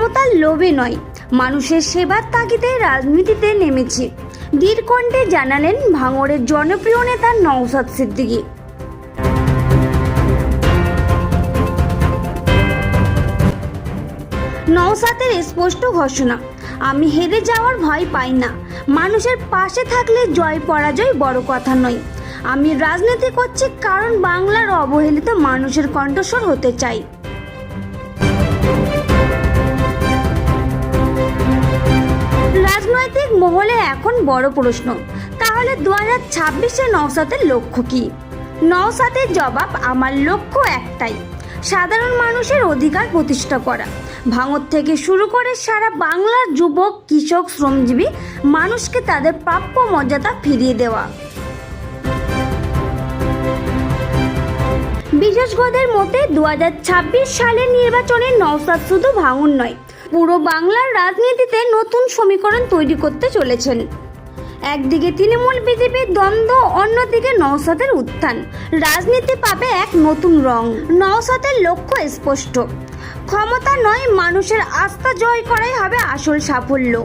ক্ষমতার লোভে নয়, মানুষের সেবার তাগিদে রাজনীতিতে নেমেছি। দীরকণ্ঠে জানালেন ভাঙড়ের জনপ্রিয় নেতা নওশাদ সিদ্দিকী। নওশাদের স্পষ্ট ঘোষণা, আমি হেরে যাওয়ার ভয় পাই না। মানুষের পাশে থাকলে জয় পরাজয় বড় কথা নয়। আমি রাজনীতি করছি কারণ বাংলার অবহেলিত মানুষের কণ্ঠস্বর হতে চাই। রাজনৈতিক মহলে এখন বড় প্রশ্ন, তাহলে 2026-এ নওশাদের লক্ষ্য কি? নওশাদের জবাব, আমার লক্ষ্য একটাই, সাধারণ মানুষের অধিকার প্রতিষ্ঠা করা। ভাঙড় থেকে শুরু করে সারা বাংলার যুবক, কৃষক, শ্রমজীবী মানুষকে তাদের প্রাপ্য মর্যাদা ফিরিয়ে দেওয়া। বিশেষজ্ঞদের মতে 2026 সালের নির্বাচনে নওশাদ শুধু ভাঙড় নয়, পুরো বাংলার রাজনীতিতে নতুন সমীকরণ তৈরি করতে চলেছেন। একদিকে তৃণমূল বিজেপির দ্বন্দ্ব, অন্যদিকে নওশাদের উত্থান। রাজনীতি পাবে এক নতুন রং। নওশাদের লক্ষ্য স্পষ্ট, ক্ষমতা নয়, মানুষের আস্থা জয় করাই হবে আসল সাফল্য।